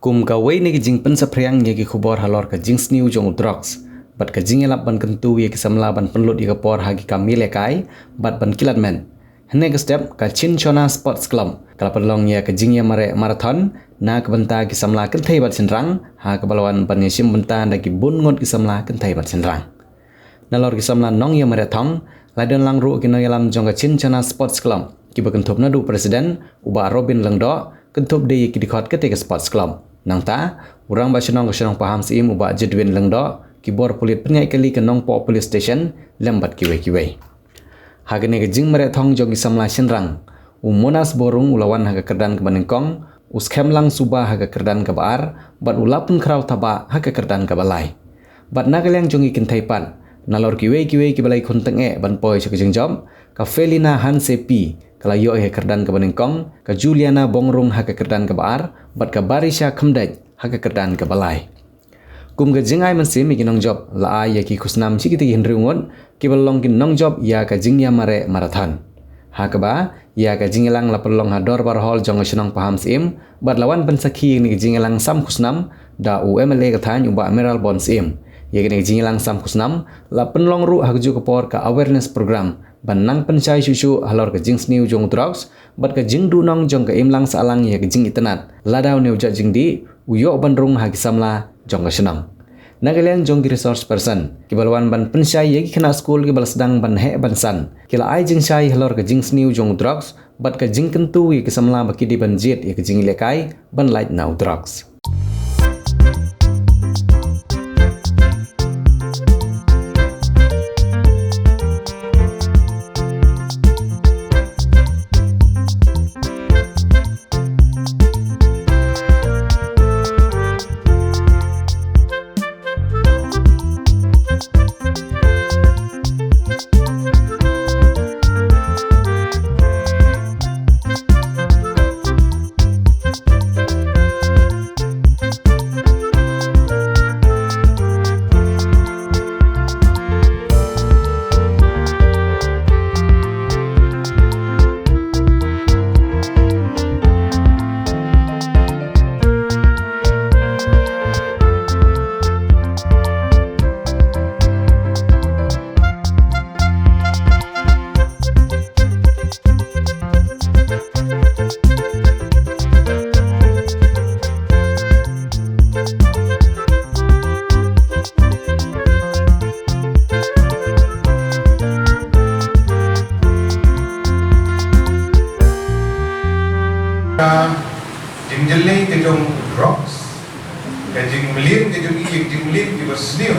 kum ka wei ni jing pen sapriang ye ki khubor halor ka jing sniu jong drugs bat ka jing elap ban kentu ye ki samla ban penlut ye ka por hagi ka mile kai bat ban kilat men hne ka step ka chin chona sports club kala perlong ye ka jing ye mare marathon na ka banta ki samla kan thai bat sinrang ha ka balwan ban ye sim banta da ki bun ngot ki samla kan thai bat sinrang nalor ki samla nong ye marathon ladon lang ru ki no yalam jong ka chin chona sports club ki ba kentup na du presiden uba Robin Lengdo kentup de ye ki dikhot ke te sports club nang ta urang ba senong paham sim uba Jedwin Lengdo ki bor pulit penyai kali ke nong po police station lembat kiwe hagane ke jing marathon jong ki samla sinrang monas borung ulawan haga kerdan ke banengkong uskem lang suba haga kerdan ke baar bat ulapun kraw taba haga kerdan ke balai bat nagalyang jongi kintaipan nalor kiwe ki balai kontenge ban poi chak jing job ka Felina Hansepi kala yo he kerdan ke banengkong ka Juliana Bongrung haga kerdan ke baar bat ka Barisha Khamdaj haga kerdan ke balai kum ga jingai mansim ki nong job la ay ki khusnam chi ki hinrungon ki balong ki nong job ya ka jingya mare marathon hakaba ya ka jingelang la perlong hador bar hol jong senong paham sim bat lawan pensakhi ni jingelang sam khusnam da UMLA ka than uba Emerald Bon sim ya ki jingelang sam khusnam la penlong ru hagju ka por ka awareness program ban nang penchai susu halor ka jing sniu jong drugs bat ka jing du nong jong ka imlang salang ya ka jing itenat ladau neu ja jing di uyo bandrung hagi samla jong ka senong nagalyang jong ki resource person ki balwan ban pensyai ye ki kena school ki bal sedang ban he ban san kila ai jing syai halor ka jing sniu jong drugs bat ka jing kentu ye ki samla baki di ban jet ye ki jing lekai ban light now drugs jing jelly ke jong drugs ke jing melin ke jong jing melin ke bersniu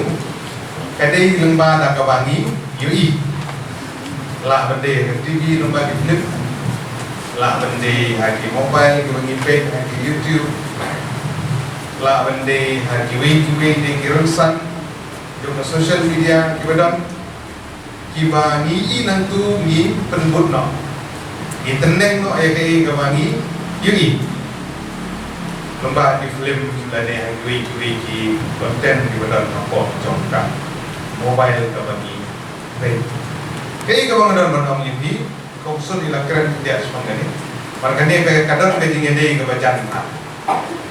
ke dei lengba da kabangi yui la bende TV lengba di flip la bende haki mobile ke bangi page haki YouTube la bende haki we di kirunsan jong social media ke badam ki bangi nantu ni penbut no internet no ke kabangi yui lomba di film sudah ada yang kui konten di badan kapok jongkak mobile ke bagi baik kei ke bangadan banam ini kau sun ilakran dia semangat ni makanya kadang ke jing ende ke bacan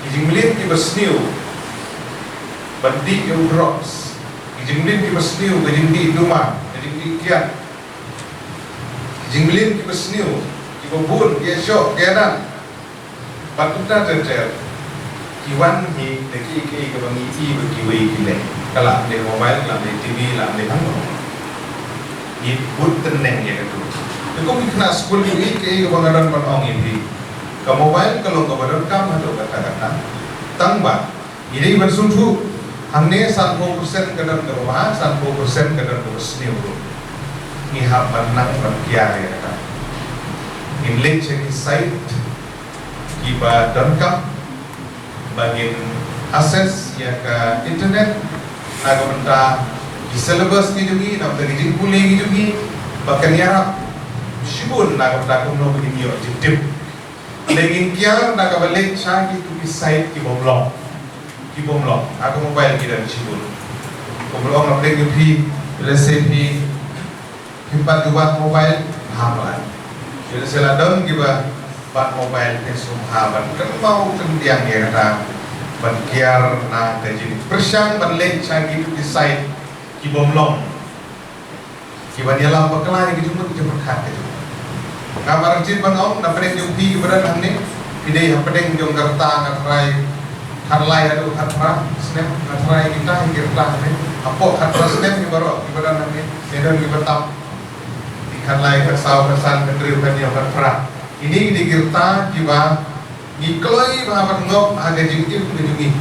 jing melin ki bersniu bandi yang drops jing melin ki bersniu ke jing di rumah jing di kiat jing melin ki bersniu ki bubun ki syok ki anan patutnya tercer kiwan hi deki ke bangi i bagi we kile kala de mobile la de TV la de hang ni but teneng ya tu ko kena school ni ke bangadan ban ong ini ke mobile kalau ke badan kam atau kata-kata tangba ini bersuntu hamne 100% kadang ke rumah 100% kadang ke sini ni hapan nang berkiar ya kata in link site kiba donkam bagian akses ya ke internet aku minta di syllabus ni juga nak bagi jing pulih ni juga bahkan ya shibun nak aku mau begini yo jitip lagi kia nak balik cari tu di site ki bomlong aku mobile kita shibun bomlong nak bagi pi resepi himpat buat mobile hamlan jadi sela don kiba bat mobile ke sumhaban kan mau kendiang ya kata ban kiar na kajing persang ban lek chagi decide ki bomlong ki ban yalam baklai ki jumut ki berkat ki kamar jin ban om na pedeng jung pi beran hamne pidei pedeng jung garta ngatrai harlai adu hatra snap ngatrai kita kirta ne apo hatra snap ki baro ki beran hamne sedang ki betap di harlai kasau kasan kendri ban yang hatra ini di kirta ki ba gikloi ba ngop ada jingti kunjungi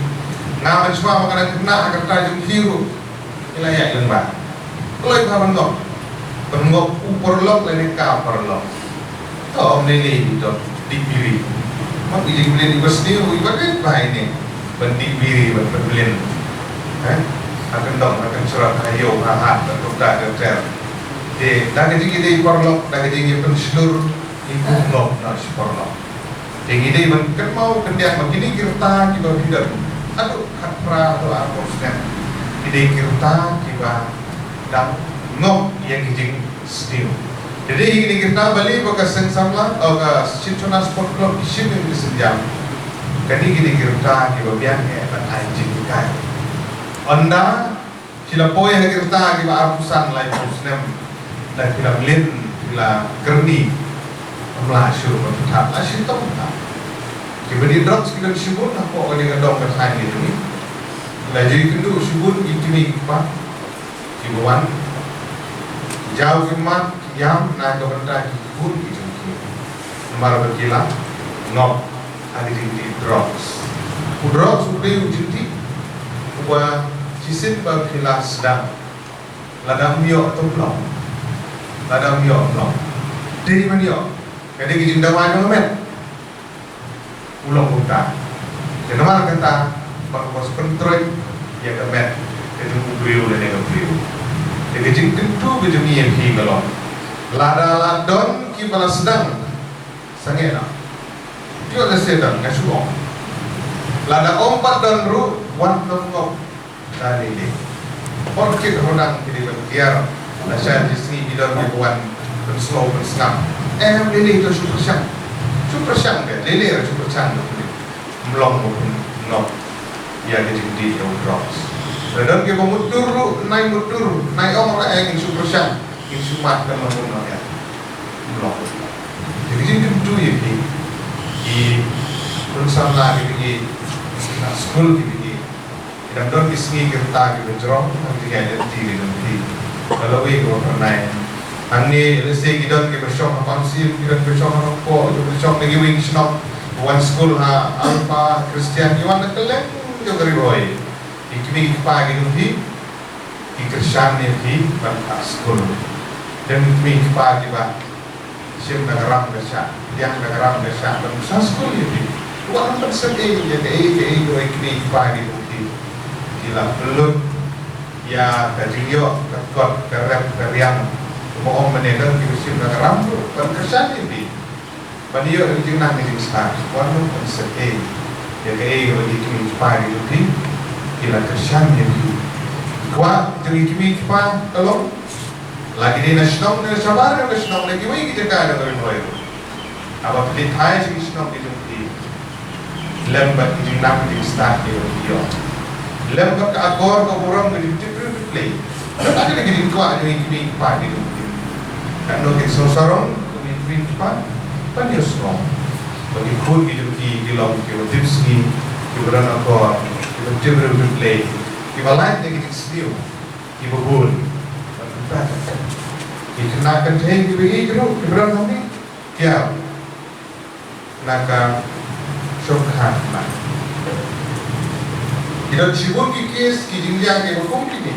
ngamen semua makanan kena agar tajam hiru ila ya lembah kloi ba ngop uporlok lene ka porlok to om lele itu dibiri mak dijing beli di besni ibadat ba ini bendik biri berbelin akan dong akan surat ayo hahat atau tak ter de dah kejing ide porlok dah kejing penselur ibu ngop na porlok yang ini kan mau kendian begini kirta kiba tidak aduh kapra atau apa snap ide kirta kiba dam ngop yang kijing stiu jadi ini kirta bali bekas samla atau ke Cinchona Sport Club isim yang disediam kadi gini kirta kiba biang dan anjing kai anda sila poy kirta kiba apusan lai snap dan kila blin kila kerni melasur berkat asyik tahu tak kibadi drugs kita disebut apa orang yang dong bersaing itu ni laju itu disebut ikimi apa kibuan jauh kemat yang nak benda kibun itu nomor berkila ngop ada di drugs sudah uji ubah cisin berkila sedang ladang mio atau belum ladang mio belum dari mana kadang kita dawan dengan ulang punta dan nama kata bahwa kontrol ya kemet itu beliau dan yang beliau jadi tentu begini yang higalon lada ladon kipala sedang sangena dia ada sedang ngasuong lada ompat dan ru wan nongok tadi ni orkid rodang kini berkiar asal disini bidang ribuan berslow bersengam lele itu super syang kan lele super syang melong pun no ya jadi yang drops dan kita mutur naik orang yang super syang yang sumat dan mengenal ya melong jadi itu ya di perusahaan lagi di school di dan don bisni kita di jerong nanti ada di kalau kita pernah Ani lese gidan ke bersong pansil gidan bersong ko bersong lagi wing snop one school ha alpha Christian iwan nakale jo gari boy ikmi pagi nuhi ikirsan ne hi ban school dan ikmi pagi ba sim nagaram desa yang nagaram desa dan sa school ini wan persen ya ke go ikmi pagi nuhi gila belum ya kajio kakot kerep keriang mohon menekan kisim nagaram ban kersan ini baniyo yung nang naging stars wano ang sa ya kaya yung ikimi pari yung kila kersan yung kwa yung ikimi pa talong lagi din nasyong na sabar yung nasyong lagi may kita kaya ng rin apa pilit tayo sa nasyong yung lembat yung nang naging stars yung lembat ka akor ka burang yung play lagi na gini kwa yung ikimi pa yung ano kaya sosarong yung ikimi pa Panios no, bagi pun hidup di dalam kita tipsi, kita berana kor, kita tiba play, kita lain yang kita sediu, kita pun, kita nak kenteng kita hidup, kita berana ni, kia, nak syokhan nak, kita cibun kikis, kita jinjang kita kumpi ni,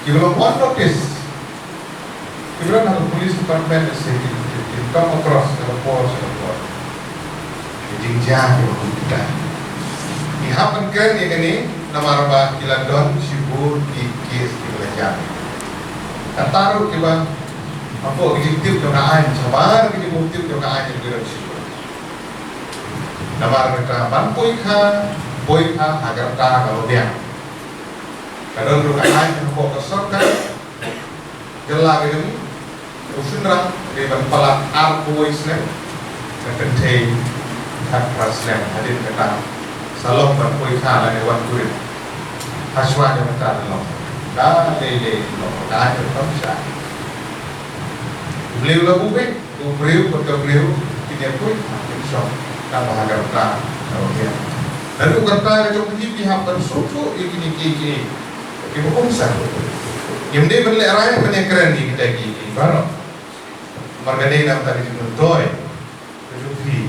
kita belum one notice, kita berana polis department sendiri. Come across the force of God. Jinjang kita. Ihapan kan yang ini nama arba kiladon sibur kikis kibelajar. Kataru kiba apa kijitip dokaan sabar kijitip dokaan yang kita sibur. Nama arba boy ka agar ta kalau dia. Kadang dokaan yang fokus kan jelas gitu. Usunra dengan pala arboy snap, kenteng, hak prasnap hadir kata salom ban koi kha la ne wan kurit haswa ne mata lo da le lo da ke tam sa beliau la bube beliau beliau kita koi insya ta bahagia ta okey lalu kata jom pihak bersuku ini ke hukum sah yang dia berle raya penekran di kita ki baru margane nam tadi itu toy rupi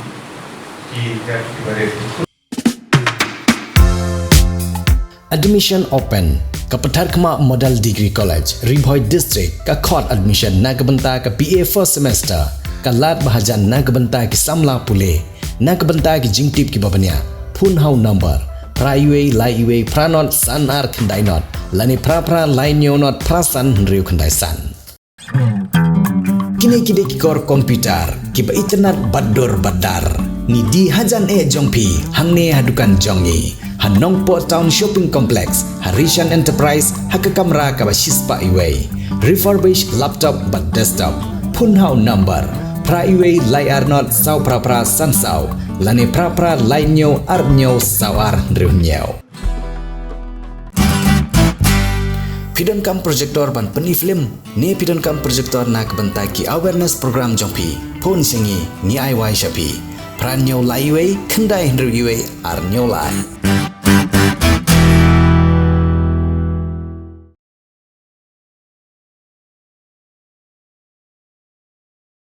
ki bare Admission open ke Petar Kemak Model Degree College, Ribhoi District, ke court admission na kebenta ke BA first semester, ke lat bahajan na kebenta ke Samla Pule, na kebenta ke Jingtip ke Babanya, pun hau number, pra-iwe, lai-iwe, pra-not, san-ar kendai-not, lani pra-pra, lai-nyo-not, pra-san, henriu kendai-san. Kini kide kikor komputer, kiba internet bador-badar, ni di hajan jongpi, hangne hadukan jongi, Hanongpo Town Shopping Complex, Harishan Enterprise, Hakakamra kaba Shispa Iway, refurbished laptop but desktop, Punhau number, Pra Iway Lai Arnot Sau Pra San Sau, Lani Pra Lai Nyo Arnyo Sawar Riunyau. Pidon kam projector ban peni film, ni pidon kam projector nak bentaki awareness program jongpi, pun singi ni IY Shapi, Pranyo Lai Iway, Kendai Riunyau Arnyo Lai.